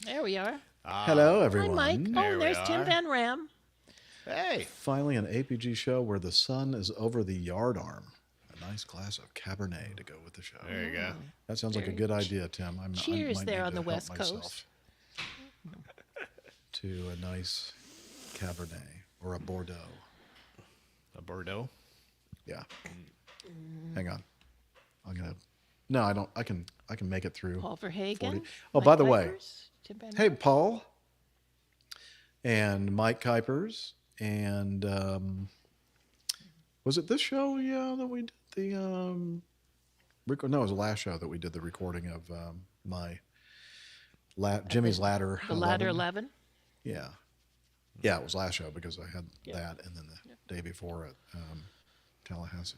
There we are. Hello, everyone. Hi, Mike. There Oh, we there's are. Tim Van Ram. Hey. Finally, an APG show where the sun is over the yard arm. A nice glass of Cabernet to go with the show. There you go. That sounds like a good idea, Tim. I Cheers might there need on to the help West myself Coast. To a nice Cabernet or a Bordeaux. A Bordeaux? Yeah. Hang on. I'm gonna. No, I don't. I can make it through. Paul Verhagen. 40. Oh, Mike by the way, Vipers, Tim Van hey Ram. Paul and Mike Kuipers and was it this show? Yeah, that we did the no, it was the last show that we did the recording of my Jimmy's Ladder. The Ladder 11. Yeah, yeah, it was last show because I had that, and then the day before at Tallahassee.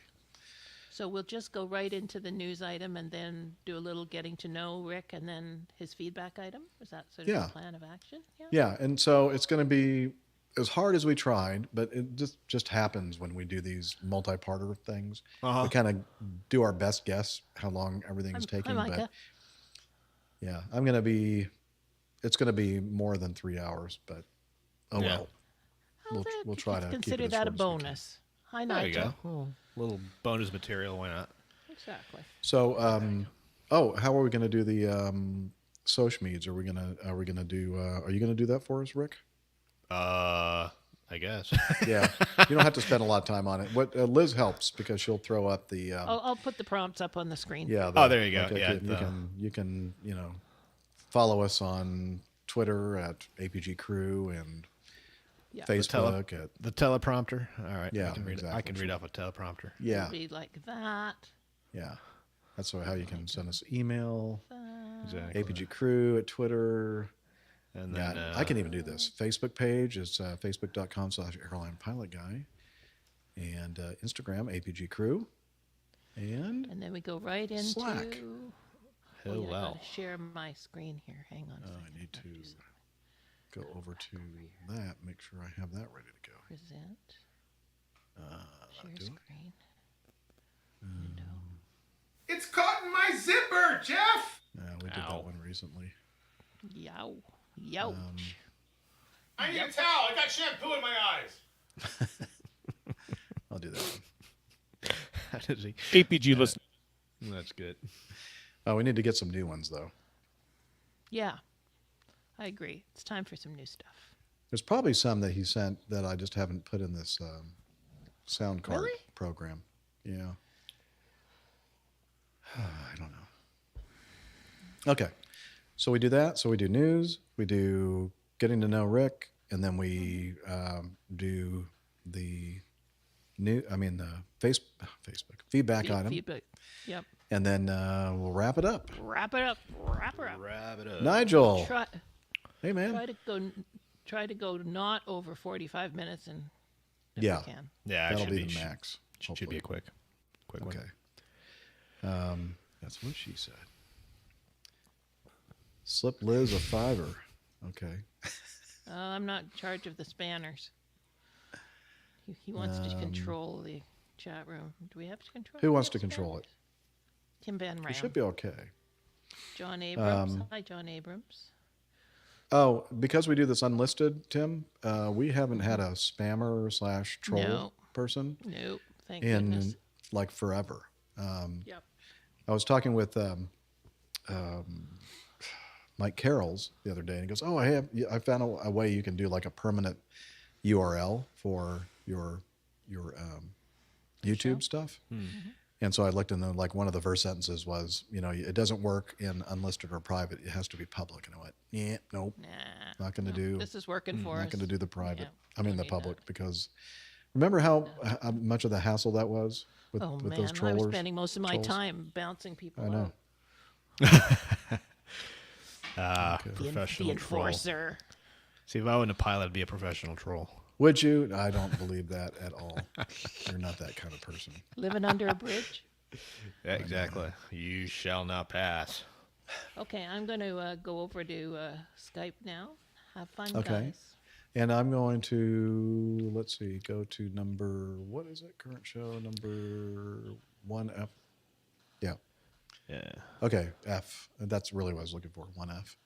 So we'll just go right into the news item and then do a little getting to know Rick and then his feedback item. Is that sort of the plan of action? Yeah, and so it's going to be as hard as we tried, but it just happens when we do these multi-parter things. We kind of do our best guess how long everything's taking. Hi, Micah. But yeah, it's going to be more than 3 hours, but well. We'll try to consider keep it that a as short as we can. bonus. Hi, There you Nigel. go. Little bonus material. Why not? Exactly. So, how are we going to do the social meds? Are you going to do that for us, Rick? I guess. Yeah, you don't have to spend a lot of time on it. What Liz helps because she'll throw up the. I'll put the prompts up on the screen. Yeah. There you go. Yeah, you can follow us on Twitter at APG Crew and Facebook at the teleprompter. All right. Yeah, I can read off a teleprompter. yeah. It'll be like that. Yeah. That's how you can send us email. Exactly. APG Crew at Twitter. And then I can even do this. Facebook page is facebook.com/airlinepilotguy. And Instagram, APG Crew. And then we go right into Slack. I Hello. gotta share my screen here. Hang on a second. I need to go over to that, make sure I have that ready to go. Present. Share do it. screen. Window. It's caught in my zipper, Jeff! We did that one recently. Yow. Yow. I need a towel. I got shampoo in my eyes. I'll do that one. How does he? APG listen. That's good. Oh, we need to get some new ones, though. Yeah. I agree. It's time for some new stuff. There's probably some that he sent that I just haven't put in this sound card Really? program. Yeah. I don't know. Okay. So we do that. So we do news. We do getting to know Rick. And then we do the Facebook feedback item. Feedback. Yep. And then we'll wrap it up. Wrap it up. Wrap it up. Wrap it up. Nigel. Hey, man. Try to go not over 45 minutes and if Yeah. we can. Yeah, That'll it be should the be max. Should be a quick one. Okay. That's what she said. Slip Liz a $5. Okay. I'm not in charge of the spanners. He wants to control the chat room. Do we have to control? Who do we wants have to control it? Tim Van Ram. It should be okay. John Abrams. Hi, John Abrams. Oh, because we do this unlisted, Tim, we haven't had a spammer / troll No. person Nope. Thank in goodness. like forever. Yep. I was talking with Mike Carrolls the other day, and he goes, "Oh, I found a way you can do like a permanent URL for your YouTube stuff." And so I looked, and then like one of the first sentences was, it doesn't work in unlisted or private; it has to be public. And I went, "Yeah, nope, Nah. not going to do. This is working for us. Not going to do the private. Yeah, I mean don't the need public because remember how much of the hassle that was with, Oh, with man. those I trollers. was spending most of my trolls? time bouncing people I know. out. The Professional troll. enforcer. See, if I wasn't a pilot, I'd be a professional troll. Would you? I don't believe that at all. You're not that kind of person. Living under a bridge. Yeah, exactly. You shall not pass. Okay, I'm going to go over to Skype now. Have fun, Okay. guys. And I'm going to, let's see, go to number, what is it? Current show number 1F. Yeah. Yeah. Okay, F. That's really what I was looking for, 1F.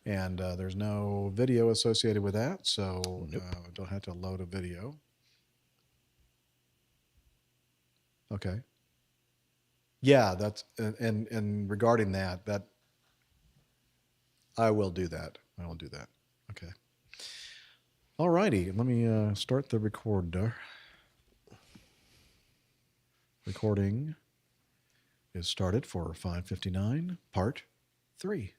And there's no video associated with that, so don't have to load a video. Okay. Yeah, that's and regarding that I will do that. I will do that. Okay. All righty. Let me start the recorder. Recording is started for 5:59, part 3.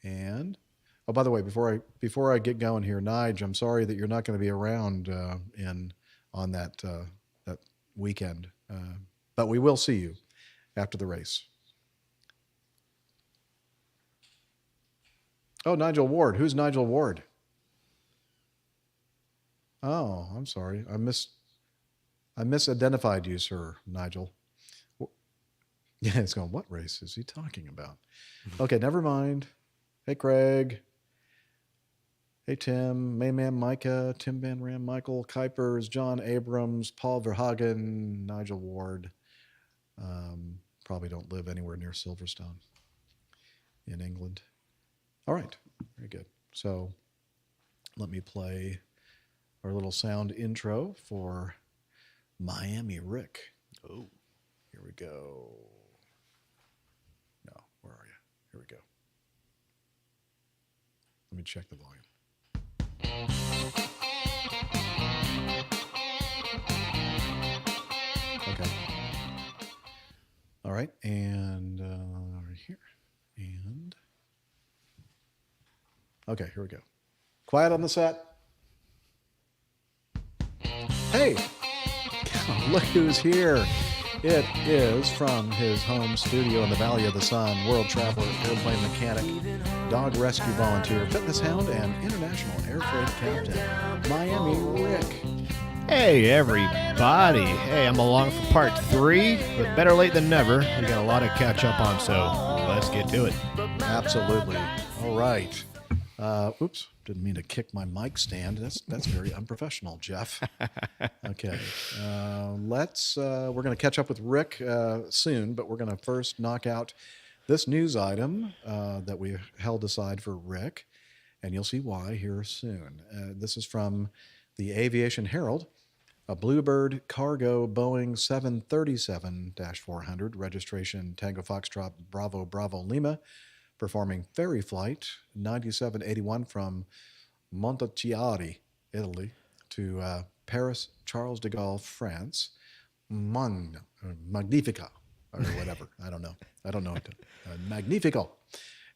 And by the way, before I get going here, Nige, I'm sorry that you're not going to be around on that weekend, but we will see you after the race. Oh, Nigel Ward. Who's Nigel Ward? Oh, I'm sorry. I misidentified you, sir, Nigel. Yeah, it's going, what race is he talking about? Okay, never mind. Hey, Craig. Hey, Tim, Mayman Micah, Tim Van Ram, Michael Kuipers, John Abrams, Paul Verhagen, Nigel Ward. Probably don't live anywhere near Silverstone in England. All right, very good. So let me play our little sound intro for Miami Rick. Oh, here we go. No, where are you? Here we go. Let me check the volume. Okay. All right, and right here. And okay, here we go. Quiet on the set. Hey, look who's here. It is from his home studio in the Valley of the Sun, world traveler, airplane mechanic, dog rescue volunteer, fitness hound, and international air freight captain, Miami Rick. Hey, everybody. Hey, I'm along for part 3, but better late than never. We got a lot to catch up on, so let's get to it. Absolutely. All right. Oops, didn't mean to kick my mic stand. That's very unprofessional, Jeff. Okay. We're going to catch up with Rick soon, but we're going to first knock out this news item that we held aside for Rick, and you'll see why here soon. This is from the Aviation Herald. A Bluebird Cargo Boeing 737-400, registration Tango Foxtrot Bravo Bravo Lima, performing ferry flight 9781 from Montechiari, Italy, to Paris Charles de Gaulle, France. Magnifica, or whatever. I don't know. Magnifico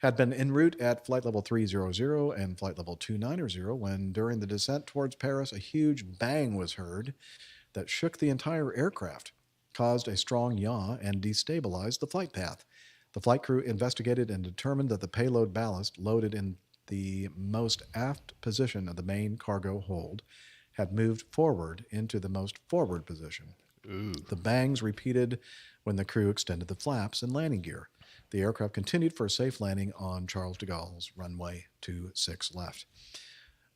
had been en route at flight level 300 and flight level 290 when, during the descent towards Paris, a huge bang was heard that shook the entire aircraft, caused a strong yaw, and destabilized the flight path. The flight crew investigated and determined that the payload ballast loaded in the most aft position of the main cargo hold had moved forward into the most forward position. Ooh. The bangs repeated when the crew extended the flaps and landing gear. The aircraft continued for a safe landing on Charles de Gaulle's runway 26 left.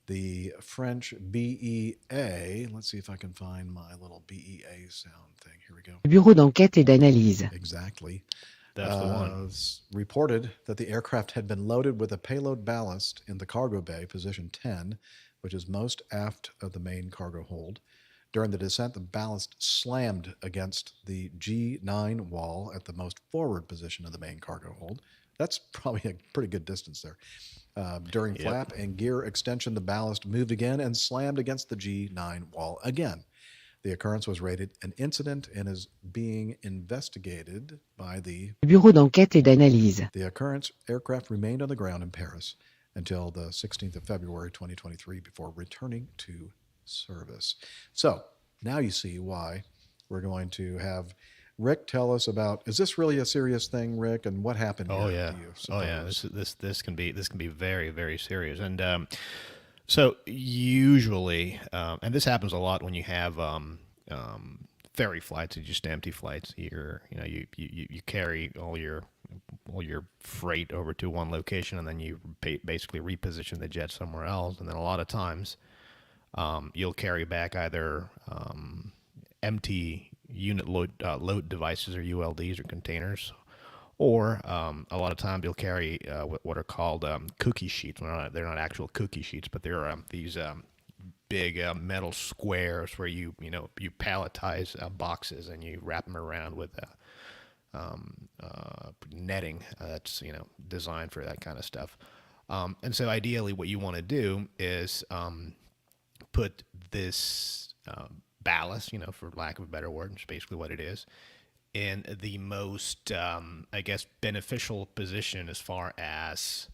The French BEA, let's see if I can find my little BEA sound thing. Here we go. Bureau d'enquête et d'analyse. Exactly. That's the one. Reported that the aircraft had been loaded with a payload ballast in the cargo bay, position 10, which is most aft of the main cargo hold. During the descent, the ballast slammed against the G9 wall at the most forward position of the main cargo hold. That's probably a pretty good distance there. During flap and gear extension, the ballast moved again and slammed against the G9 wall again. The occurrence was rated an incident and is being investigated by the Bureau d'enquête et d'analyse. The occurrence aircraft remained on the ground in Paris until the 16th of February 2023 before returning to service. So now you see why we're going to have Rick tell us about, is this really a serious thing, Rick, and what happened here? Oh yeah. This can be very, very serious. And so usually, and this happens a lot when you have ferry flights, just empty flights. You carry all your freight over to one location, and then you basically reposition the jet somewhere else. And then a lot of times, you'll carry back either empty unit load devices or ULDs or containers, Or a lot of times you'll carry what are called cookie sheets. They're not actual cookie sheets, but they're these big metal squares where you palletize boxes and you wrap them around with netting that's designed for that kind of stuff. And so ideally, what you want to do is put this ballast, for lack of a better word, which is basically what it is, in the most, beneficial position as far as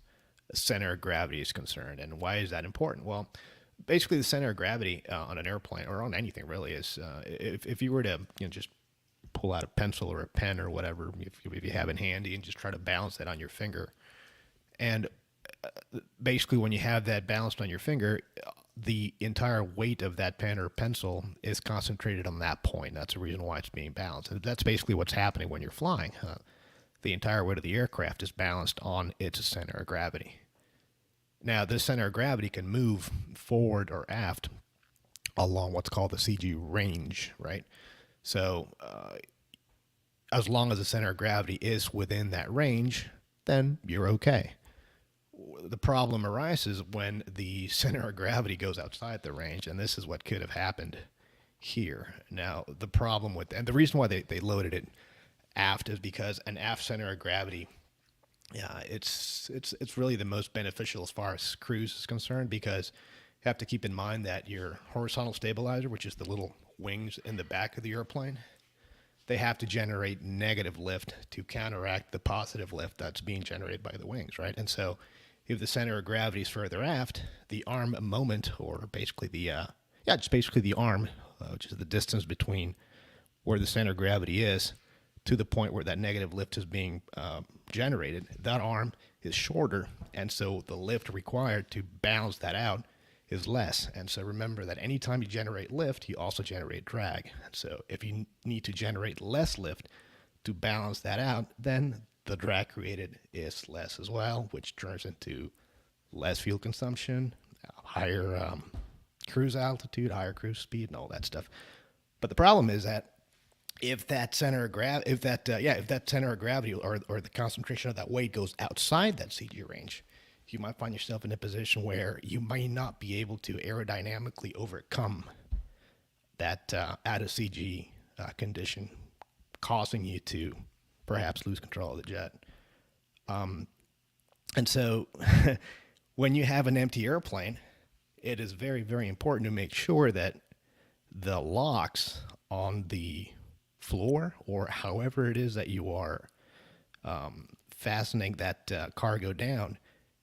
center of gravity is concerned. And why is that important? Well, basically the center of gravity on an airplane or on anything really is, if you were to just pull out a pencil or a pen or whatever, if you have it handy, and just try to balance that on your finger. And basically when you have that balanced on your finger, the entire weight of that pen or pencil is concentrated on that point. That's the reason why it's being balanced. And that's basically what's happening when you're flying. The entire weight of the aircraft is balanced on its center of gravity. Now, this center of gravity can move forward or aft along what's called the CG range, right? So as long as the center of gravity is within that range, then you're okay. The problem arises when the center of gravity goes outside the range, and this is what could have happened here. Now, the problem with, and the reason why they loaded it aft is because an aft center of gravity, it's really the most beneficial as far as cruise is concerned, because you have to keep in mind that your horizontal stabilizer, which is the little wings in the back of the airplane, they have to generate negative lift to counteract the positive lift that's being generated by the wings, right? And so if the center of gravity is further aft, the arm moment, or basically the arm, which is the distance between where the center of gravity is to the point where that negative lift is being generated, that arm is shorter, and so the lift required to balance that out is less. And so remember that anytime you generate lift, you also generate drag. And so if you need to generate less lift to balance that out, then the drag created is less as well, which turns into less fuel consumption, higher cruise altitude, higher cruise speed, and all that stuff. But the problem is that if that center of gravity, if that center of gravity or the concentration of that weight goes outside that CG range, you might find yourself in a position where you might not be able to aerodynamically overcome that out of CG condition, causing you to perhaps lose control of the jet. And so when you have an empty airplane, it is very, very important to make sure that the locks on the floor, or however it is that you are fastening that cargo down,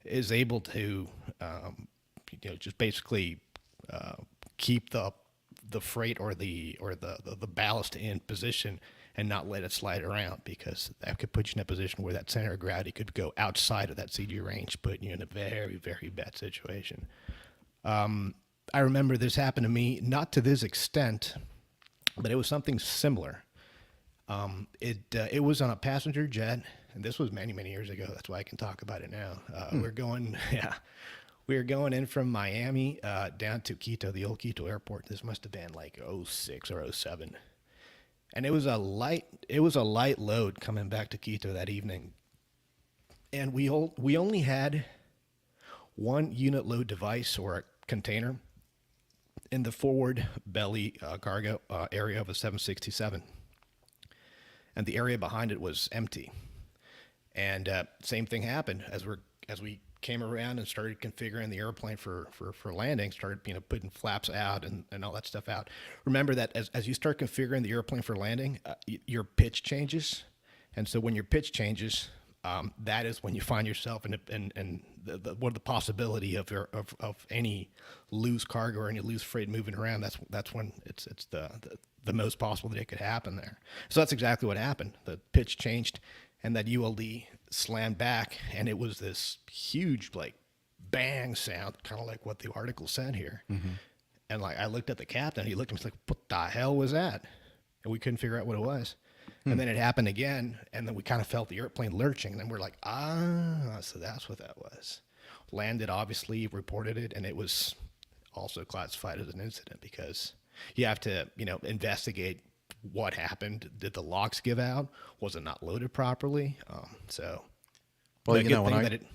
is able to just basically keep the freight or the ballast in position and not let it slide around, because that could put you in a position where that center of gravity could go outside of that CG range, putting you in a very, very bad situation. I remember this happened to me, not to this extent, but it was something similar. It was on a passenger jet, and this was many, many years ago. That's why I can talk about it now. We were going in from Miami down to Quito, the old Quito airport. This must have been like 06 or 07. And it was a light load coming back to Quito that evening. And we only had one unit load device or a container in the forward belly cargo area of a 767. And the area behind it was empty. And same thing happened as we came around and started configuring the airplane for landing, started putting flaps out and all that stuff out. Remember that as you start configuring the airplane for landing, your pitch changes. And so when your pitch changes, that is when you find yourself in the possibility of any loose cargo or any loose freight moving around. That's when it's the most possible that it could happen there. So that's exactly what happened. The pitch changed, and that ULD slammed back, and it was this huge bang sound, kind of like what the article said here. Mm-hmm. And I looked at the captain, he looked at me, like, what the hell was that? And we couldn't figure out what it was. And then it happened again, and then we kind of felt the airplane lurching, and then we're like, so that's what that was. Landed, obviously, reported it, and it was also classified as an incident, because you have to, investigate what happened. Did the locks give out? Was it not loaded properly? Well, the you good know, when thing I, that it.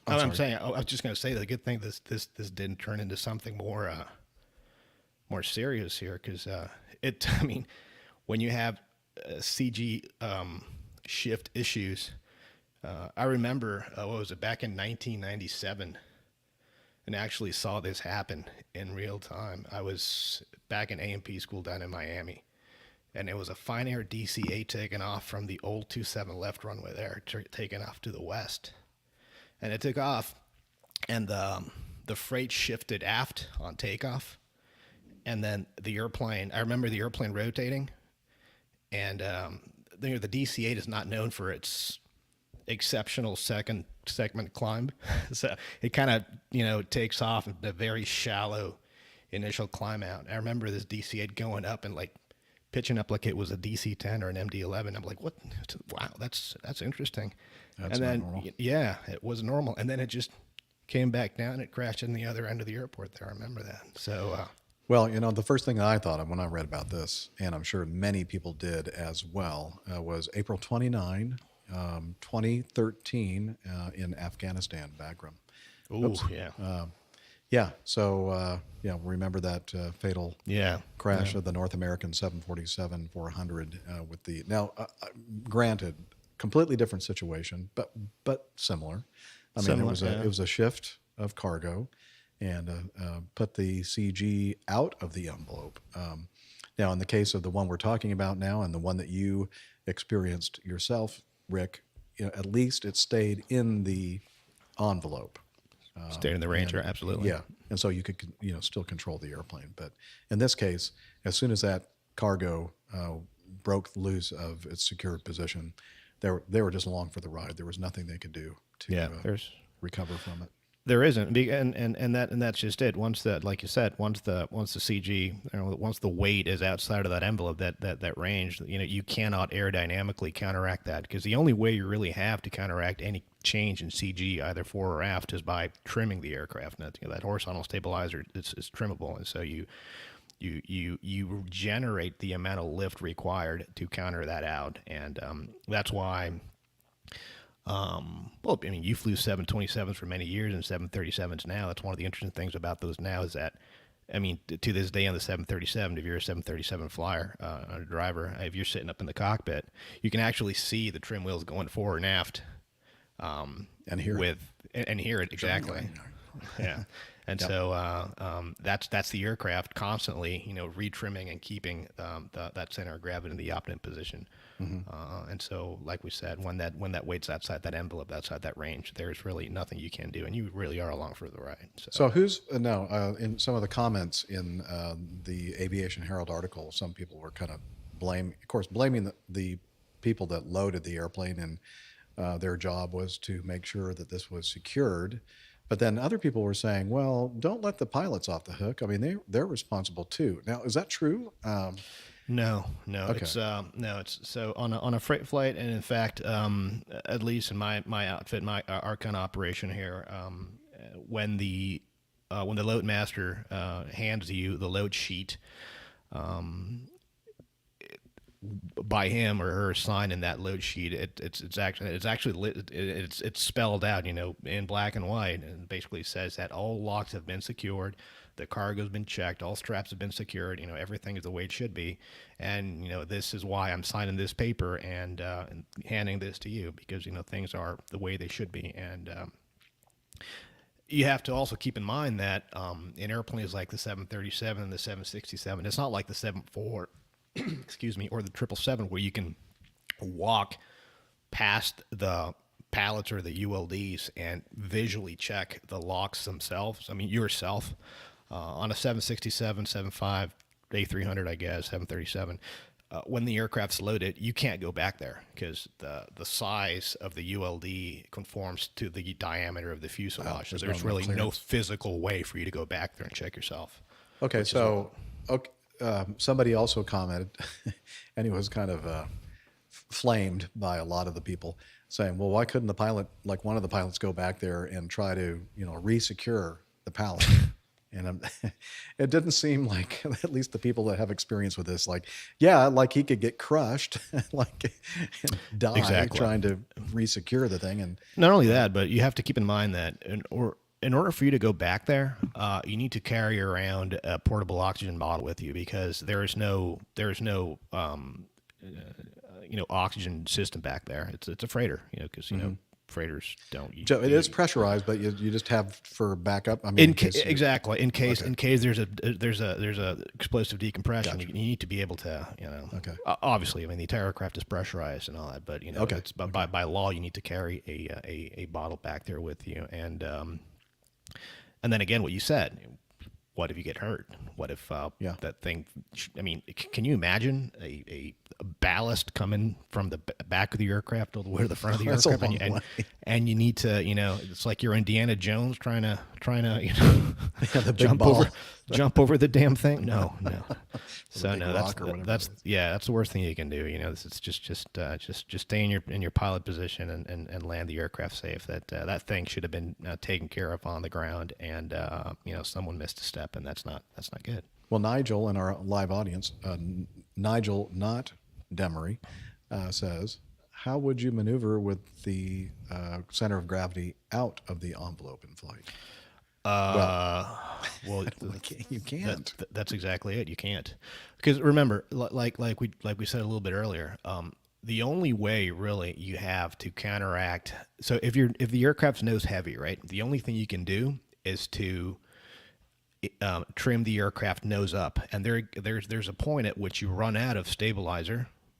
I'm saying, I was just going to say the good thing this didn't turn into something more serious here, because I mean, when you have CG shift issues, I remember what was it, back in 1997, and actually saw this happen in real time. I was back in A&P school down in Miami, and it was a Fine Air DC-8 taking off from the old 27 left runway there, taking off to the west. And it took off, and the freight shifted aft on takeoff, and then the airplane, I remember the airplane rotating, and the DC-8 is not known for its exceptional second segment climb. So it kind of, takes off in a very shallow initial climb out. I remember this DC-8 going up and like pitching up like it was a DC-10 or an MD-11. I'm like, what? Wow, that's interesting. That's and not then, normal. yeah, it was normal. And then it just came back down. It crashed in the other end of the airport there. I remember that. So, well, the first thing I thought of when I read about this, and I'm sure many people did as well, was April 29, 2013 in Afghanistan, Bagram. ooh, yeah. Yeah. So, remember that fatal Yeah. crash of the North American 747-400 with the granted, completely different situation, but similar. I mean, Similar, it was a shift of cargo, and put the CG out of the envelope. Now, in the case of the one we're talking about now, and the one that you experienced yourself, Rick, at least it stayed in the envelope. Stayed in the Ranger, absolutely. Yeah, and so you could still control the airplane. But in this case, as soon as that cargo broke loose of its secured position, they were just along for the ride. There was nothing they could do to there's recover from it. There isn't, and that's just it. Once that, like you said, once the CG, once the weight is outside of that envelope, that range, you cannot aerodynamically counteract that, because the only way you really have to counteract any change in CG, either fore or aft, is by trimming the aircraft. And that horizontal stabilizer is trimmable, and so you generate the amount of lift required to counter that out, and that's why. Well, I mean, you flew 727s for many years and 737s now. That's one of the interesting things about those now is that, I mean, to this day on the 737, if you're a 737 flyer, a driver, if you're sitting up in the cockpit, you can actually see the trim wheels going forward and aft. And hear and hear it, exactly. Yeah. And so that's the aircraft constantly, retrimming and keeping that center of gravity in the optimum position. Mm-hmm. And so, like we said, when that weight's outside that envelope, outside that range, there's really nothing you can do, and you really are along for the ride. So who's in some of the comments in the Aviation Herald article, some people were kind of blaming the people that loaded the airplane, and their job was to make sure that this was secured. But then other people were saying, well, don't let the pilots off the hook. I mean, they're responsible too. Now, is that true? No. Okay. It's so on a freight flight, and in fact, at least in my outfit, our kind of operation here, when the load master hands you the load sheet, by him or her signing that load sheet, it's spelled out, in black and white, and basically says that all locks have been secured, the cargo's been checked, all straps have been secured, everything is the way it should be, and this is why I'm signing this paper and handing this to you, because things are the way they should be. And you have to also keep in mind that in airplanes like the 737 and the 767, it's not like the 74 excuse me, or the 777, where you can walk past the pallets or the ULDs and visually check the locks themselves. I mean, yourself, on a 767, 75, A300, I guess, 737, when the aircraft's loaded, you can't go back there, because the size of the ULD conforms to the diameter of the fuselage. So there's really no physical way for you to go back there and check yourself. Okay, so somebody also commented, and he was kind of flamed by a lot of the people, saying, well, why couldn't one of the pilots go back there and try to, resecure the pallet? And it didn't seem like, at least the people that have experience with this, like, yeah, like he could get crushed, like and die Exactly. trying to resecure the thing. And Not only that, but you have to keep in mind that in order for you to go back there, you need to carry around a portable oxygen bottle with you, because there's no oxygen system back there. It's a freighter, because freighters don't. so it is pressurized, but you just have for backup. I mean, in case exactly in case there's a explosive decompression, you need to be able to Okay. Obviously, I mean the entire aircraft is pressurized and all that, but it's by law you need to carry a bottle back there with you, and then again what you said. What if you get hurt? What if that thing? I mean, can you imagine a ballast coming from the back of the aircraft all the way to the front of the That's a aircraft, long way. and you need to, it's like you're Indiana Jones trying to the big jump over the damn thing. No. So big no, rock or whatever that's the worst thing you can do. It's just stay in your pilot position and land the aircraft safe. That thing should have been taken care of on the ground, and someone missed a step, and that's not good. Well, Nigel in our live audience, Nigel, not Demery, says, how would you maneuver with the center of gravity out of the envelope in flight? Well, You can't. That's exactly it. You can't, because remember, like we said a little bit earlier, the only way really you have to counteract. So if the aircraft's nose heavy, right, the only thing you can do is to trim the aircraft nose up, and there's a point at which you run out of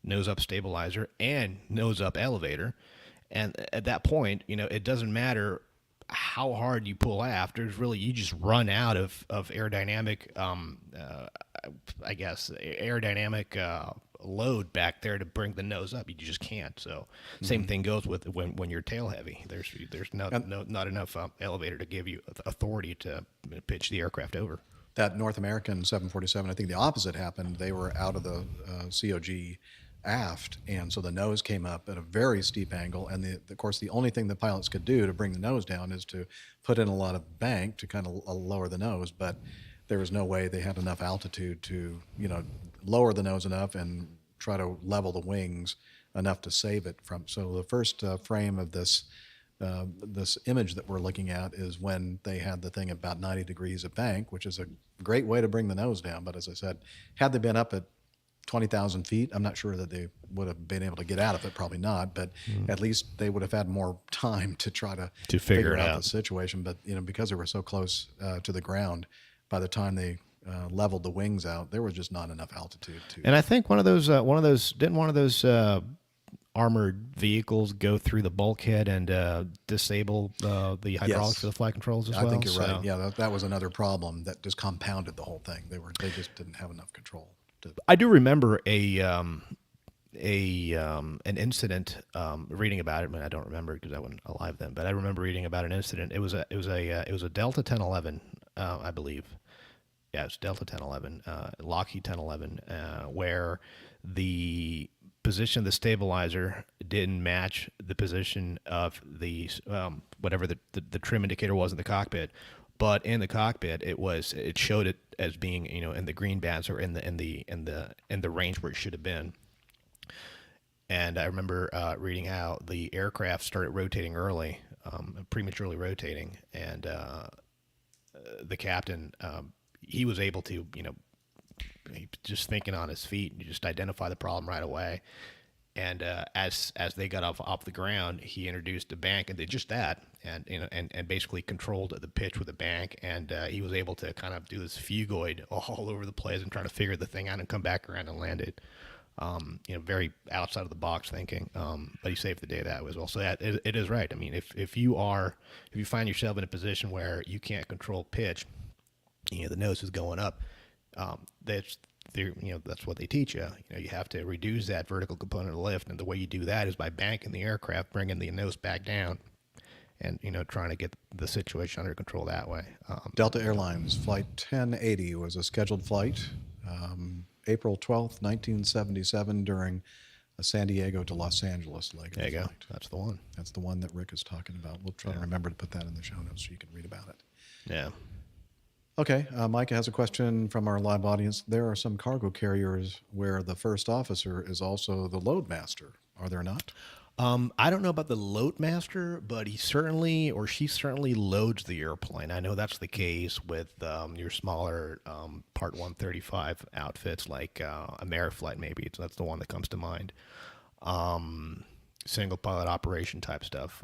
nose up stabilizer and nose up elevator, and at that point, it doesn't matter how hard you pull aft. You just run out of aerodynamic, aerodynamic load back there to bring the nose up. You just can't. So same thing goes with when you're tail heavy. There's not enough elevator to give you authority to pitch the aircraft over. That North American 747, I think the opposite happened. They were out of the COG aft, and so the nose came up at a very steep angle, and of course the only thing the pilots could do to bring the nose down is to put in a lot of bank to kind of lower the nose, but there was no way they had enough altitude to lower the nose enough and try to level the wings enough to save it from. So the first frame of this image that we're looking at is when they had the thing about 90 degrees of bank, which is a great way to bring the nose down. But as I said, had they been up at 20,000 feet, I'm not sure that they would have been able to get out of it. Probably not, but at least they would have had more time to try to figure out the situation. But because they were so close to the ground, by the time they leveled the wings out, there was just not enough altitude to. And I think one of those armored vehicles go through the bulkhead and disable the hydraulics for the flight controls as well. I think you're right. Yeah, that was another problem that just compounded the whole thing. They just didn't have enough control. I do remember an incident, reading about it. I mean, I don't remember because I wasn't alive then, but I remember reading about an incident. It was a Delta 1011, I believe. Yeah, it's Delta 1011, Lockheed 1011, where the position of the stabilizer didn't match the position of the whatever the trim indicator was in the cockpit. But in the cockpit, it showed it as being in the green bands or in the range where it should have been. And I remember reading how the aircraft started rotating early, prematurely rotating, and the captain he was able to just thinking on his feet, you just identify the problem right away. And as they got off the ground, he introduced a bank and did just that, and basically controlled the pitch with a bank, and he was able to kind of do this fugoid all over the place and try to figure the thing out and come back around and land it. Very outside of the box thinking, but he saved the day that way as well. So that it is right. I mean, if you find yourself in a position where you can't control pitch, the nose is going up, that's what they teach you. You have to reduce that vertical component of lift, and the way you do that is by banking the aircraft, bringing the nose back down, and trying to get the situation under control that way. Delta Airlines Flight 1080 was a scheduled flight, April 12th, 1977, during a San Diego to Los Angeles leg of the There you go. flight. That's the one. That's the one that Rick is talking about. We'll try to remember to put that in the show notes so you can read about it. Yeah. Okay, Micah has a question from our live audience. There are some cargo carriers where the first officer is also the load master. Are there not? I don't know about the load master, but he certainly or she certainly loads the airplane. I know that's the case with your smaller Part 135 outfits like Ameriflight, maybe. That's the one that comes to mind. Single pilot operation type stuff.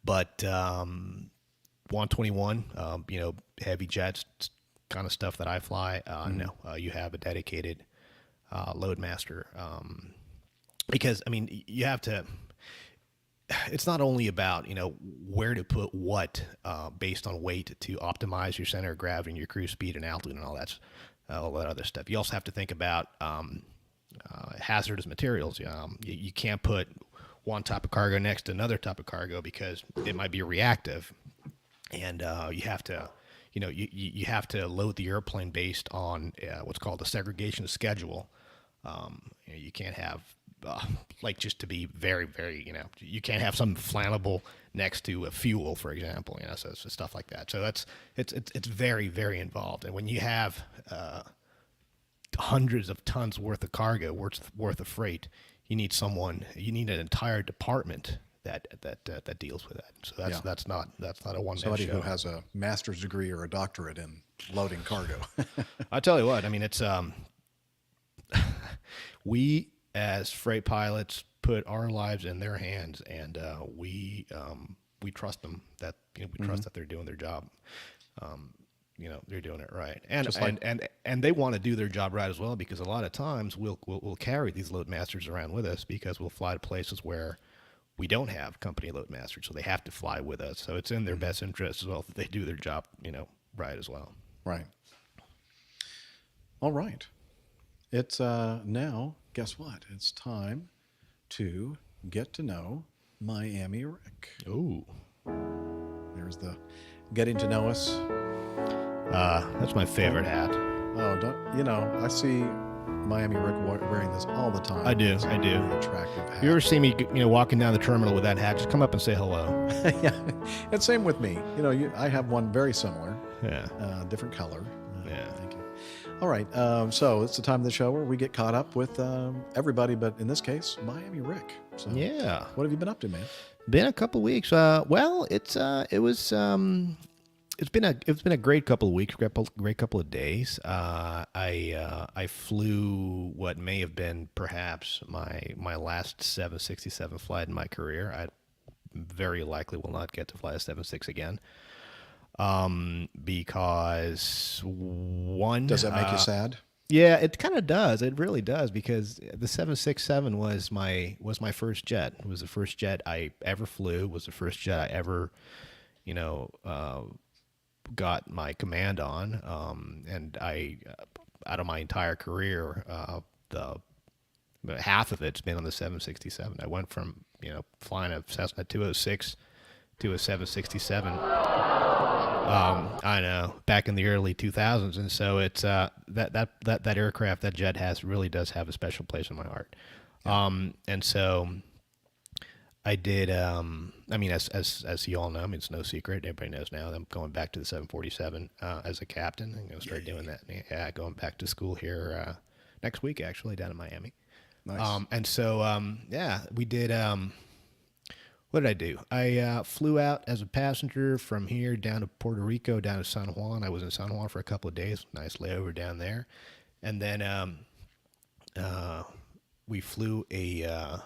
But 121, heavy jets kind of stuff that I fly. No, you have a dedicated load master. Because, I mean, you have to, it's not only about, where to put what based on weight to optimize your center of gravity and your cruise speed and altitude and all that other stuff. You also have to think about hazardous materials. You can't put one type of cargo next to another type of cargo because it might be reactive. And you have to, you have to load the airplane based on what's called a segregation schedule. You can't have, just to be very, very, you can't have some flammable next to a fuel, for example, so stuff like that. So it's very, very involved. And when you have hundreds of tons worth of cargo, worth of freight, you need an entire department that deals with that. So that's not a one-man Somebody show. who has a master's degree or a doctorate in loading cargo. I tell you what, I mean, it's we as freight pilots put our lives in their hands, and we trust them that we trust that they're doing their job. They're doing it right, and they want to do their job right as well, because a lot of times we'll carry these load masters around with us because we'll fly to places where we don't have company load masters, so they have to fly with us. So it's in their best interest as well that they do their job, right as well. Right. All right. It's now, guess what? It's time to get to know Miami Rick. Ooh. There's the getting to know us. That's my favorite hat. Oh, I see Miami Rick wearing this all the time. I do. It's a very attractive hat. If you ever see me, walking down the terminal with that hat, just come up and say hello. Yeah, and same with me. I have one very similar. Yeah. Different color. Yeah. Thank you. All right. So it's the time of the show where we get caught up with everybody, but in this case, Miami Rick. So Yeah. what have you been up to, man? Been a couple weeks. It's been a great couple of weeks, great couple of days. I flew what may have been perhaps my last 767 flight in my career. I very likely will not get to fly a 76 again. Because one, Does that make you sad? Yeah, it kind of does. It really does, because the 767 was my first jet. It was the first jet I ever flew. It was the first jet I ever, got my command on. And I, out of my entire career, half of it's been on the 767. I went from flying a Cessna 206 to a 767. I know, back in the early 2000s, and so it's that aircraft, that jet really does have a special place in my heart. And so I did. I mean, as you all know, I mean, it's no secret. Everybody knows now that I'm going back to the 747 as a captain. I'm going to start doing that. Yeah, going back to school here next week, actually, down in Miami. Nice. And so we did. What did I do? I flew out as a passenger from here down to Puerto Rico, down to San Juan. I was in San Juan for a couple of days. Nice layover down there. And then we flew a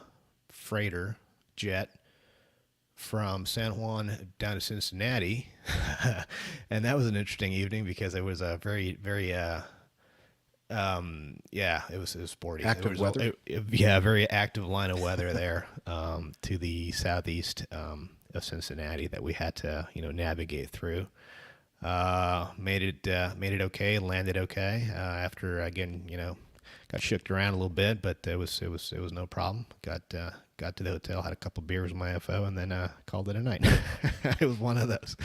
freighter jet from San Juan down to Cincinnati. And that was an interesting evening because it was a very, very... it was sporty. Active weather? Very active line of weather there to the southeast of Cincinnati that we had to, navigate through. Made it okay, landed okay. After again, got shook around a little bit, but it was no problem. Got to the hotel, had a couple beers with my FO, and then called it a night. It was one of those.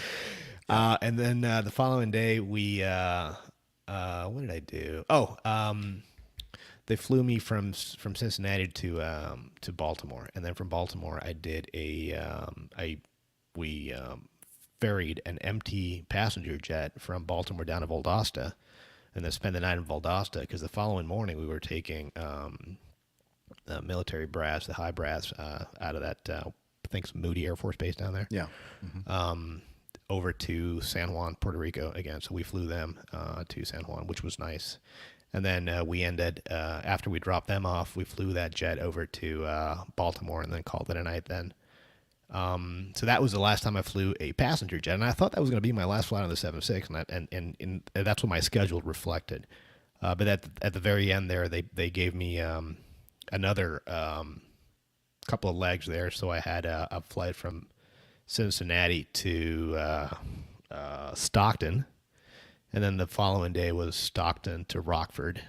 And then the following day we. What did I do? They flew me from Cincinnati to Baltimore, and then from Baltimore I did we ferried an empty passenger jet from Baltimore down to Valdosta, and then spent the night in Valdosta because the following morning we were taking the military brass, the high brass, out of that I think it's Moody Air Force Base down there. Yeah. Over to San Juan, Puerto Rico again. So we flew them to San Juan, which was nice. And then we ended, after we dropped them off, we flew that jet over to Baltimore and then called it a night then. So that was the last time I flew a passenger jet. And I thought that was going to be my last flight on the 76, and that's what my schedule reflected. But at the very end there, they gave me another couple of legs there. So I had a flight from Cincinnati to Stockton, and then the following day was Stockton to Rockford,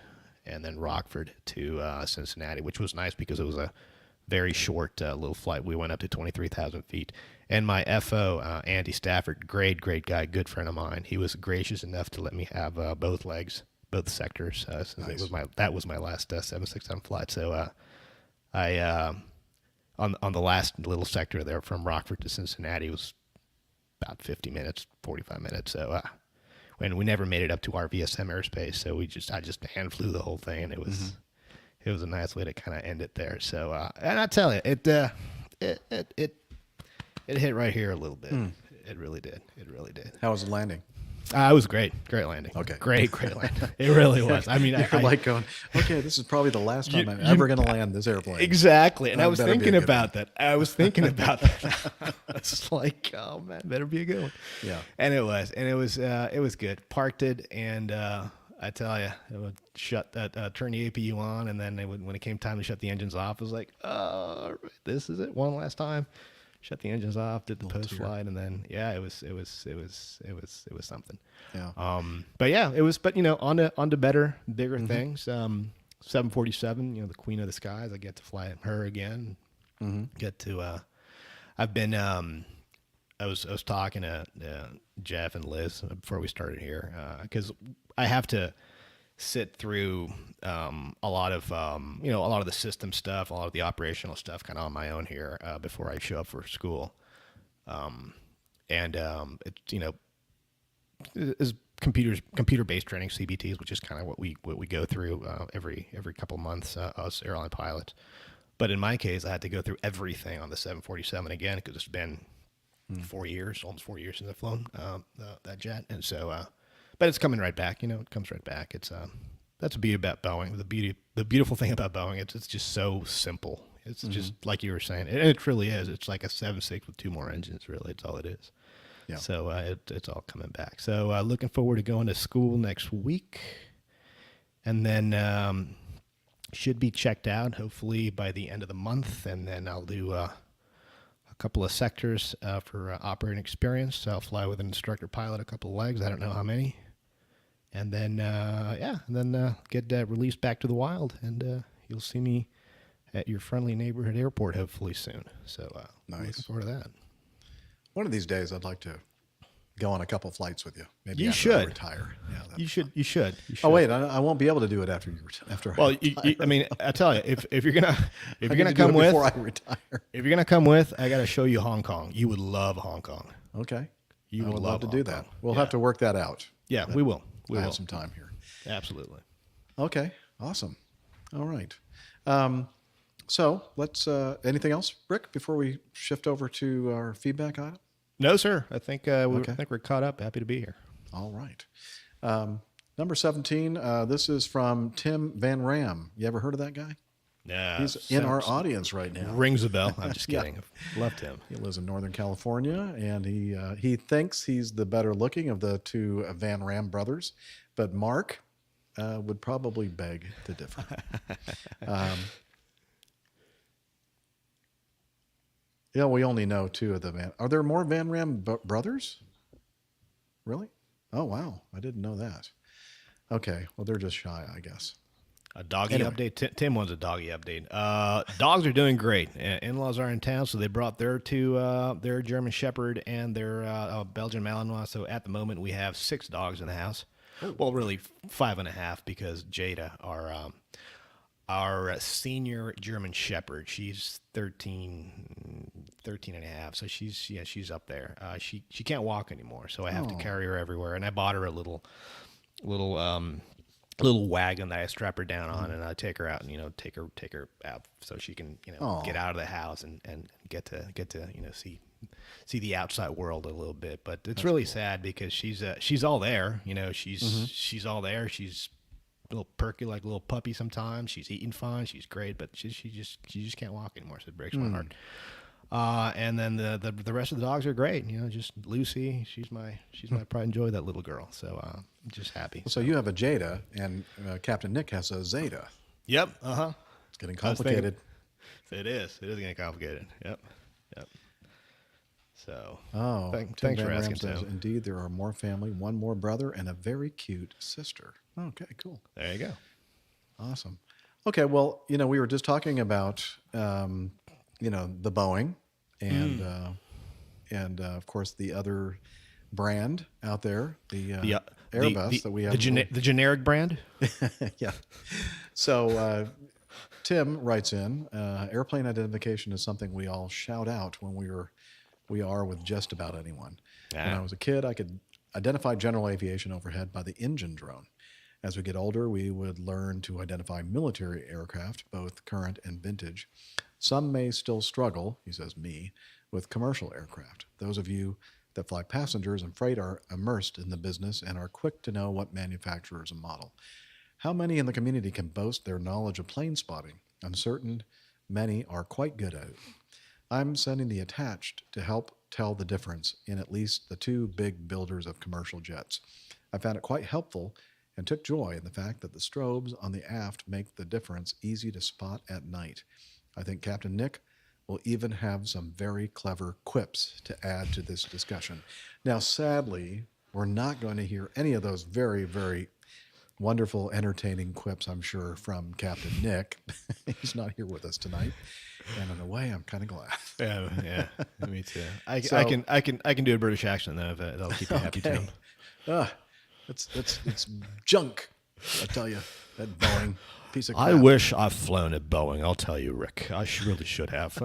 and then Rockford to Cincinnati, which was nice because it was a very short little flight. We went up to 23,000 feet, and my FO, Andy Stafford, great guy, good friend of mine. He was gracious enough to let me have both legs, both sectors, since Nice. that was my last 767 flight. So I on the last little sector there from Rockford to Cincinnati was about 50 minutes, 45 minutes. So when we never made it up to our VSM airspace, so I just hand flew the whole thing, and it was a nice way to kind of end it there. So and I tell you, it hit right here a little bit. It really did. It really did. How was the landing? It was great landing. Okay. Great landing. It really was. I mean, You're like going, okay, this is probably the last time I'm ever going to land this airplane. Exactly. And That I was better be a thinking good about that. I was thinking about that. It's like, oh man, better be a good one. Yeah. And it was good. Parked it, and I tell you, it would shut that, turn the APU on, and then when it came time to shut the engines off, it was like, oh, this is it, one last time. Shut the engines off, did the post flight, and then it was something. Yeah. But yeah, it was. But on to better, bigger things. 747, the queen of the skies. I get to fly her again. Get to. I've been. I was talking to Jeff and Liz before we started here because I have to sit through a lot of the system stuff, a lot of the operational stuff, kind of on my own here before I show up for school, is computer based training, CBTs, which is kind of what we go through every couple of months, us airline pilots. But in my case, I had to go through everything on the 747 again because it's been 4 years, almost 4 years since I've flown that jet, and so. But it's coming right back. It comes right back. It's that's the beauty about Boeing. The beautiful thing about Boeing, it's just so simple. It's just like you were saying, and it really is. It's like a 767 with 2 more engines. Really, it's all it is. Yeah. So it's all coming back. So looking forward to going to school next week, and then should be checked out hopefully by the end of the month, and then I'll do a couple of sectors for operating experience. So I'll fly with an instructor pilot, a couple of legs. I don't know how many. And then, get released back to the wild, and you'll see me at your friendly neighborhood airport hopefully soon. So Nice. Looking forward to that. One of these days, I'd like to go on a couple flights with you. Maybe You after I should. retire. Yeah, that'd You be should. fun. Oh wait, I won't be able to do it after you after. Well, I I mean, I tell you, if you're gonna I need come to do it with, before I retire. if you're gonna come with, I gotta show you Hong Kong. You would love Hong Kong. Okay. You I would would love to do Hong that. Kong. We'll Yeah. have to work that out. Yeah, But we will. We I will. have some time here. Absolutely. Okay. Awesome. All right. So let's. Anything else, Rick? Before we shift over to our feedback item. No, sir. I think I Okay. think we're caught up. Happy to be here. All right. Number 17. This is from Tim Van Ram. You ever heard of that guy? Yeah, He's in our audience right now. Rings a bell. I'm just Yeah. kidding. Loved him. He lives in Northern California, and he thinks he's the better looking of the two Van Ram brothers, but Mark would probably beg to differ. Yeah, we only know 2 of the Van. Are there more Van Ram brothers? Really? Oh wow, I didn't know that. Okay, well they're just shy, I guess. A doggy Anyway. update. Tim wants a doggy update. Dogs are doing great. In-laws are in town, so they brought their 2, their German Shepherd and their Belgian Malinois. So at the moment, we have 6 dogs in the house. Well, really 5.5 because Jada, our senior German Shepherd, she's 13, 13 and a half, so she's up there. She can't walk anymore, so I have to carry her everywhere. And I bought her a little wagon that I strap her down on, and I take her out and take her out so she can get out of the house and get to see the outside world a little bit. But it's really sad because she's all there. She's all there. She's a little perky like a little puppy sometimes. She's eating fine. She's great, but she just can't walk anymore. So it breaks my heart. And then the rest of the dogs are great. Just Lucy. She's my pride and joy. That little girl. So I'm just happy. So you have a Jada, and Captain Nick has a Zeta. Yep. It's getting complicated. It is. It is getting complicated. Yep. So. Tim Thanks Van for Ram asking, says, Tim. indeed, there are more family, one more brother, and a very cute sister. Okay, cool. There you go. Awesome. Okay, well, we were just talking about, the Boeing and of course the other brand out there, the Airbus that we have. The generic brand? Yeah. So Tim writes in, airplane identification is something we all shout out when we are with just about anyone. When I was a kid, I could identify general aviation overhead by the engine drone. As we get older, we would learn to identify military aircraft, both current and vintage. Some may still struggle, he says me, with commercial aircraft. Those of you that fly passengers and freight are immersed in the business and are quick to know what manufacturers and model. How many in the community can boast their knowledge of plane spotting? I'm certain many are quite good at it. I'm sending the attached to help tell the difference in at least the two big builders of commercial jets. I found it quite helpful and took joy in the fact that the strobes on the aft make the difference easy to spot at night. I think Captain Nick will even have some very clever quips to add to this discussion. Now, sadly, we're not going to hear any of those very, very wonderful, entertaining quips, I'm sure, from Captain Nick. He's not here with us tonight. And in a way, I'm kind of glad. Yeah, me too. I can do a British accent though. That'll keep you happy, Tim. It's junk, I tell you. That Boeing piece of crap. I wish I've flown a Boeing. I'll tell you, Rick. I really should have.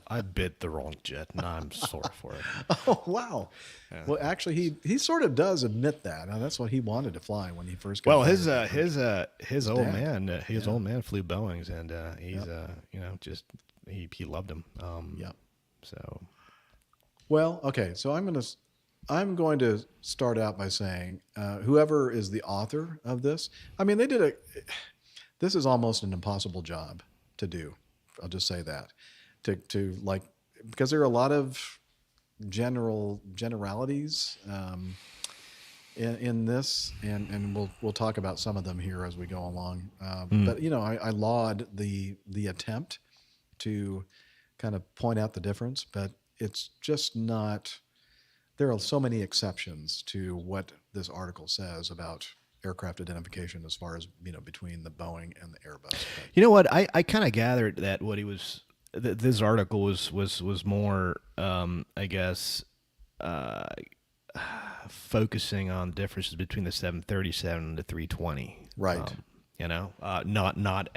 I bid the wrong jet, and I'm sorry for it. Oh wow! Yeah. Well, actually, he sort of does admit that. Now, that's what he wanted to fly when he first got. Well, his old man flew Boeings, and he's he loved them. So. Well, okay. So I'm going to start out by saying, whoever is the author of this, I mean, this is almost an impossible job to do. I'll just say that because there are a lot of generalities in this, and we'll talk about some of them here as we go along. But I laud the attempt to kind of point out the difference, but it's just not. There are so many exceptions to what this article says about aircraft identification as far as, between the Boeing and the Airbus. But, you know what? I kind of gathered that what he was, this article was more, I guess, focusing on differences between the 737 and the 320. Right. Not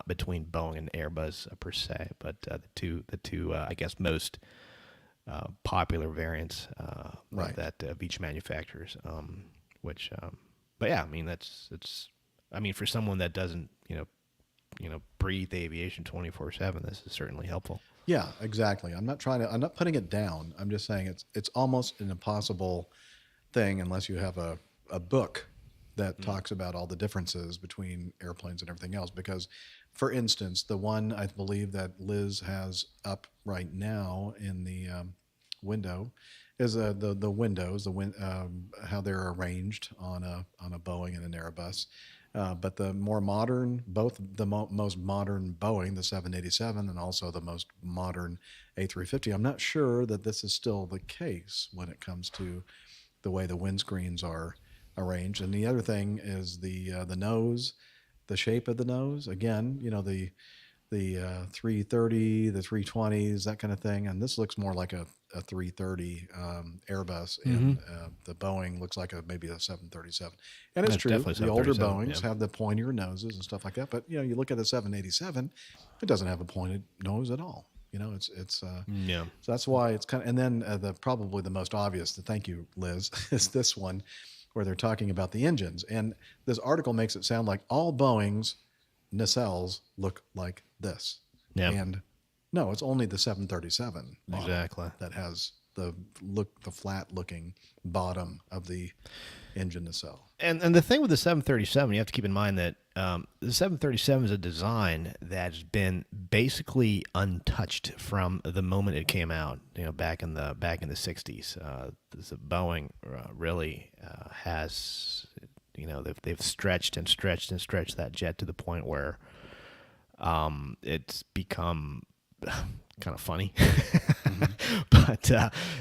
between Boeing and Airbus per se, but the two I guess most popular variants right. of each manufacturer's. But yeah, I mean for someone that doesn't breathe aviation 24/7, this is certainly helpful. Yeah, exactly. I'm not putting it down. I'm just saying it's almost an impossible thing unless you have a book that talks about all the differences between airplanes and everything else. Because, for instance, the one I believe that Liz has up right now in the window is the windows, how they're arranged on a Boeing and an Airbus. But the more modern, both the most modern Boeing, the 787, and also the most modern A350, I'm not sure that this is still the case when it comes to the way the windscreens are arranged. And the other thing is the nose, the shape of the nose. Again, the 330, the 320s, that kind of thing. And this looks more like a 330 Airbus, and the Boeing looks like maybe a 737. And it's true, the older Boeings have the pointier noses and stuff like that. But you look at a 787, it doesn't have a pointed nose at all. Yeah. So that's why it's kind of, and then probably the most obvious, thank you, Liz, is this one where they're talking about the engines. And this article makes it sound like all Boeing's nacelles look like this. Yeah. And no, it's only the 737 model Exactly. that has the flat looking bottom of the engine nacelle. And the thing with the 737, you have to keep in mind that the 737 is a design that's been basically untouched from the moment it came out. Back in the 60s, Boeing really has, they've stretched and stretched and stretched that jet to the point where it's become kind of funny. But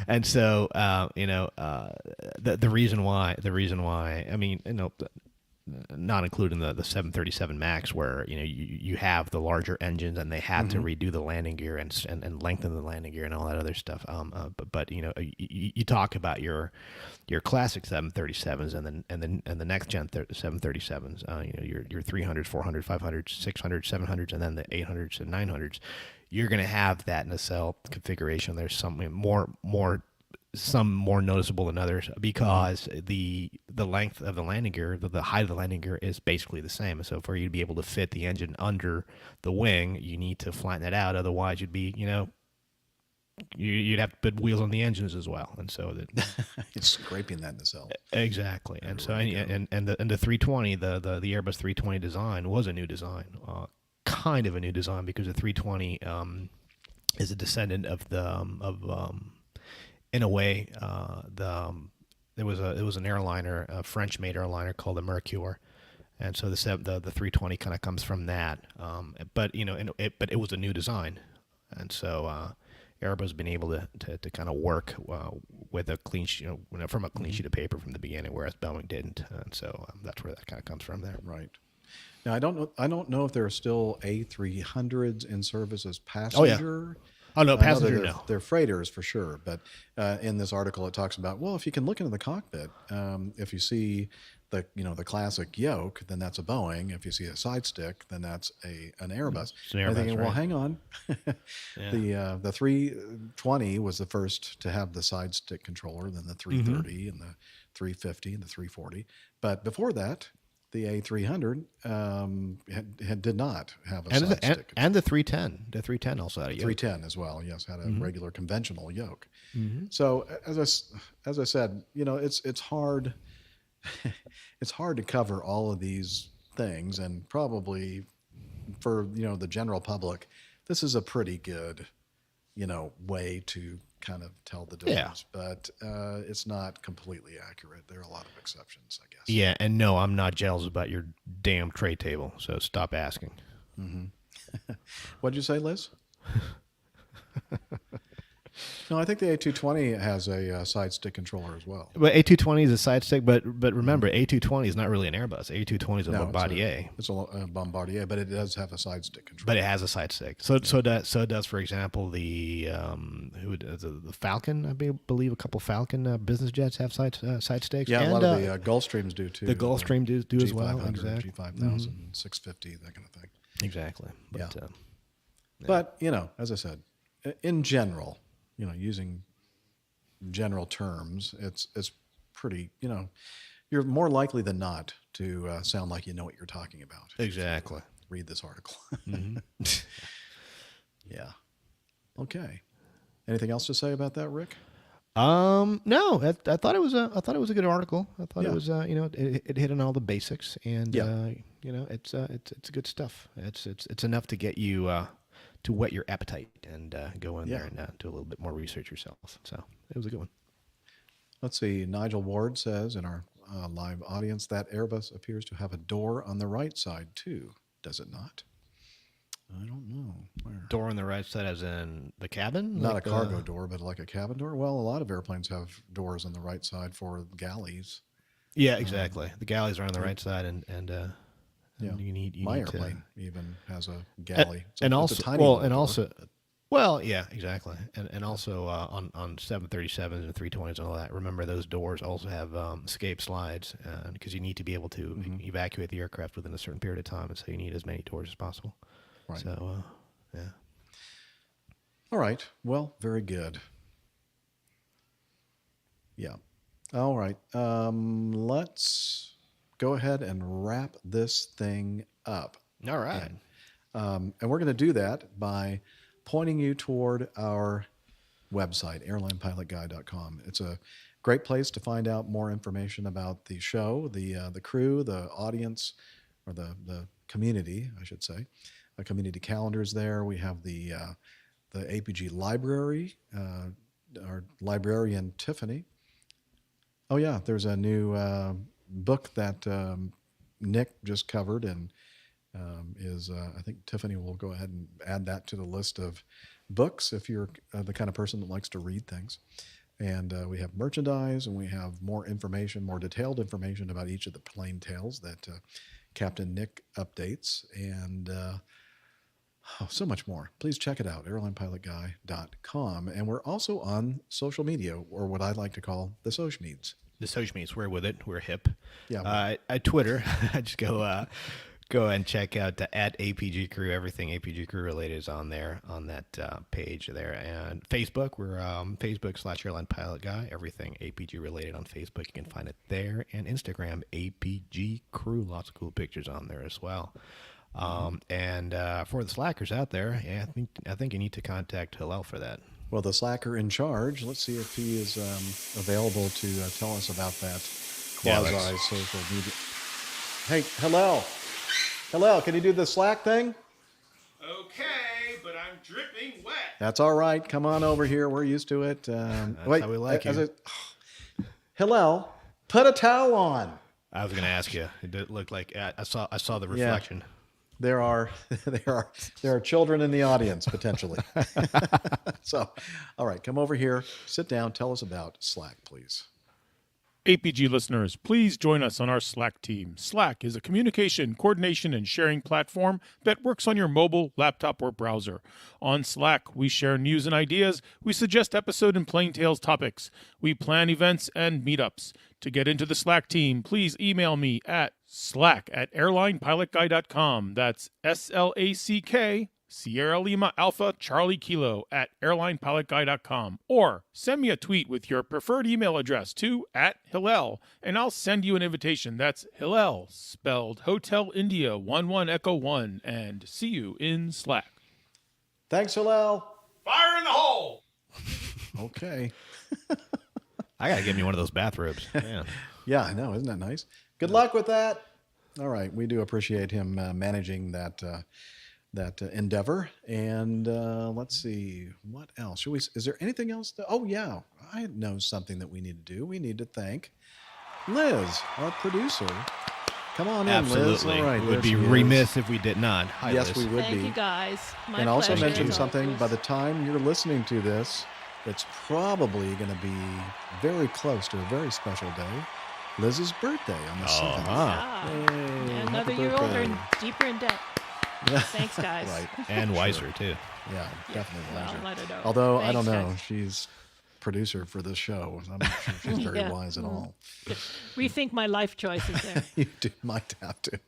and so the reason why I mean, not including the 737 MAX, where you have the larger engines and they had to redo the landing gear and lengthen the landing gear and all that other stuff. But you talk about your classic 737s and the next gen 737s. Your 300s, 400s, 500s, 600s, 700s, and then the 800s and 900s. You're going to have that nacelle configuration. There's some more noticeable than others because the length of the landing gear, the height of the landing gear is basically the same. So for you to be able to fit the engine under the wing, you need to flatten it out. Otherwise, you'd be, you'd have to put wheels on the engines as well. And so that It's scraping that nacelle. exactly. And so and the 320, the Airbus 320 design was a new design. Kind of a new design because the 320 is a descendant of in a way, there was an airliner, a French-made airliner called the Mercure, and so the 320 kind of comes from that. But it was a new design, and so Airbus has been able to kind of work with a clean from a clean sheet of paper from the beginning, whereas Boeing didn't, and so that's where that kind of comes from there. Right. Now, I don't know if there are still A300s in service as passenger. Oh no, passenger they're, no. They're freighters for sure. But in this article, it talks about, well, if you can look into the cockpit, if you see the classic yoke, then that's a Boeing. If you see a side stick, then that's an Airbus. It's an Airbus, I'm thinking, well, right. hang on. The 320 was the first to have the side stick controller, then the 330 and the 350 and the 340. But before that, the A300 did not have a side stick. And the 310. The 310 also had a yoke. 310 as well, yes, had a regular conventional yoke. So as I said, it's hard. It's hard to cover all of these things, and probably for the general public, this is a pretty good way to kind of tell the difference. But it's not completely accurate. There are a lot of exceptions, I guess. Yeah, and no, I'm not jealous about your damn tray table, so stop asking. What'd you say, Liz? No, I think the A220 has a side stick controller as well. But A220 is a side stick, but remember, A220 is not really an Airbus. A220 is a Bombardier. It's a Bombardier, but it does have a side stick controller. But it has a side stick. So it does, for example, the Falcon. I believe a couple Falcon business jets have side sticks. Yeah, and a lot of the Gulfstreams do too. The Gulfstream do as well. G500, Exactly. G5000, 650, that kind of thing. Exactly. But, Yeah. But as I said, in general, using general terms, it's pretty, you're more likely than not to sound like you know what you're talking about. Exactly. Read this article. Yeah. Okay. Anything else to say about that, Rick? No, I thought it was a good article. I thought it was, it hit on all the basics, and it's good stuff. It's enough to get you to whet your appetite and go in there and do a little bit more research yourself. So it was a good one. Let's see. Nigel Ward says in our live audience that Airbus appears to have a door on the right side too. Does it not? I don't know. Where? Door on the right side, as in the cabin? Not a cargo door, but like a cabin door. Well, a lot of airplanes have doors on the right side for galleys. Yeah, exactly. The galleys are on the right side, and you need My to, airplane even has a galley. and It's also a tiny little door, also. but- Well, yeah, exactly, and also on 737s and 320s and all that. Remember, those doors also have escape slides because you need to be able to evacuate the aircraft within a certain period of time, and so you need as many doors as possible. Right. So, yeah. All right. Well, very good. Yeah. All right. Let's go ahead and wrap this thing up. All right. And we're going to do that by pointing you toward our website, airlinepilotguy.com. It's a great place to find out more information about the show, the crew, the audience, or the community, I should say. A community calendars there. We have the APG library, our librarian Tiffany. Oh yeah, there's a new book that Nick just covered, and I think Tiffany will go ahead and add that to the list of books if you're the kind of person that likes to read things. And we have merchandise, and we have more information, more detailed information about each of the plane tales that Captain Nick updates, and so much more. Please check it out, airlinepilotguy.com. And we're also on social media, or what I like to call the social meds. The social means we're with it. We're hip. Yeah. I Twitter. I just go and check out at APG Crew. Everything APG Crew related is on there, on that page there. And Facebook, we're Facebook/Airline Pilot Guy. Everything APG related on Facebook, you can find it there. And Instagram, APG Crew. Lots of cool pictures on there as well. And for the slackers out there, yeah, I think you need to contact Hillel for that. Well, the slacker in charge, let's see if he is available to tell us about that quasi-social media. Hey, Hillel, can you do the Slack thing? Okay, but I'm dripping wet. That's all right. Come on over here. We're used to it. That's how we like you. Hillel, put a towel on. I was going to ask you. It looked like I saw the reflection. There are children in the audience potentially. So, all right, come over here, sit down, tell us about Slack, please. APG listeners, please join us on our Slack team. Slack is a communication, coordination, and sharing platform that works on your mobile, laptop, or browser. On Slack, we share news and ideas. We suggest episode and plain tales topics. We plan events and meetups. To get into the Slack team, please email me at slack@airlinepilotguy.com. That's SLACK, Sierra Lima Alpha Charlie Kilo @airlinepilotguy.com. Or send me a tweet with your preferred email address to @Hillel, and I'll send you an invitation. That's Hillel, spelled Hotel India 11 Echo 1, and see you in Slack. Thanks, Hillel. Fire in the hole. Okay. I got to get me one of those bathrobes. Man. Yeah, I know. Isn't that nice? Good luck with that. All right. We do appreciate him managing that endeavor. And let's see. What else? Is there anything else? Oh, yeah. I know something that we need to do. We need to thank Liz, our producer. Come on in, Absolutely. Liz. All right. It would be remiss if we did not. Hi, Yes, Liz. we would Thank be. you guys. My And also pleasure, mention as something, always. by the time you're listening to this, it's probably going to be very close to a very special day. Liz's birthday on the 7th. Ah, Yay, yeah, another happy year older birthday. and deeper in debt. Yeah. Thanks, guys. Right. And wiser, too. Yeah, definitely. Well, wiser. I don't know. Although, I Thanks, don't know. guys. She's producer for this show. I'm not sure she's very Yeah. wise at all. Rethink my life choices there. You might have to.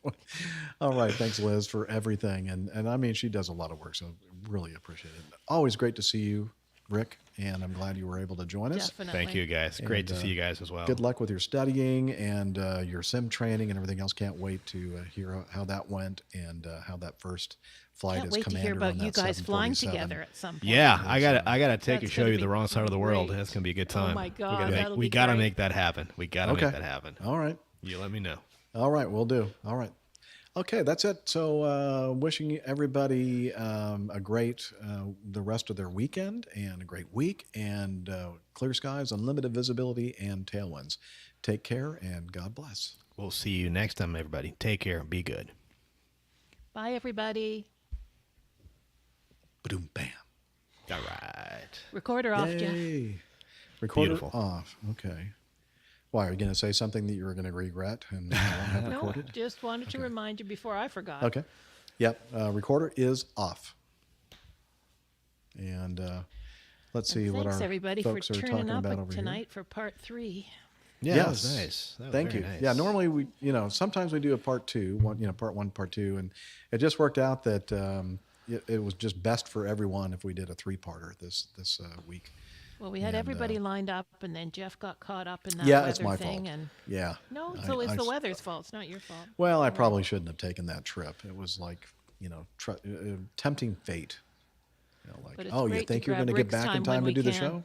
All right. Thanks, Liz, for everything. And I mean, she does a lot of work, so really appreciate it. Always great to see you, Rick, and I'm glad you were able to join us. Definitely. Thank you, guys. Great to And, see you guys as well. Good luck with your studying and your sim training and everything else. Can't wait to hear how that went and how that first flight Can't as wait to commander hear about on you that guys flying 747. together at some point. Yeah, I gotta take That's and show gonna you be the wrong side of the world. great. That's gonna be a good Oh time. my God, we gotta that'll we be gotta great. make that happen. We gotta Okay. make that happen. All right. You let me know. All right, we'll do. All right. Okay, that's it. So wishing everybody a great the rest of their weekend and a great week and clear skies, unlimited visibility, and tailwinds. Take care and God bless. We'll see you next time, everybody. Take care. Be good. Bye, everybody. Boom, bam. All right. Recorder off, Jeff. Yay. Recorder Beautiful. off. Okay. Why, are you going to say something that you're going to regret and not have No, recorded? just wanted to remind you before I forgot. Okay. Yep. Recorder is off. And let's see And what thanks, our everybody, for folks are turning talking up about over tonight for part 3. Yeah, Yes. that was nice. That was Thank very you. nice. Yeah, normally sometimes we do a part 2, part 1, part 2, and it just worked out that it was just best for everyone if we did a 3-parter this week. Well, we had everybody lined up, and then Jeff got caught up in that Yeah, weather it's my thing. fault. And Yeah. no, so it's the weather's fault. It's not your fault. Well, I probably shouldn't have taken that trip. It was like, tempting fate. Like, But it's oh, you great to think you're grab going to get Rick's back in time time when to do we the can. show?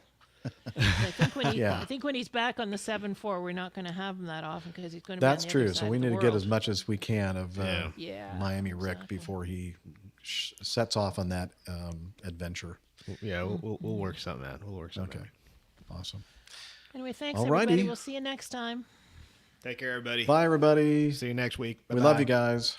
I think when he's back on the 7-4, we're not going to have him that often because he's going to be That's on the true. other So side we of need the to get world. as much as we can of Yeah, Miami Rick exactly. before he sets off on that adventure. Yeah, we'll work something out. We'll work something Okay. out. Awesome. Anyway, thanks, Alrighty. everybody. We'll see you next time. Take care, everybody. Bye, everybody. See you next week. We Bye-bye. love you guys.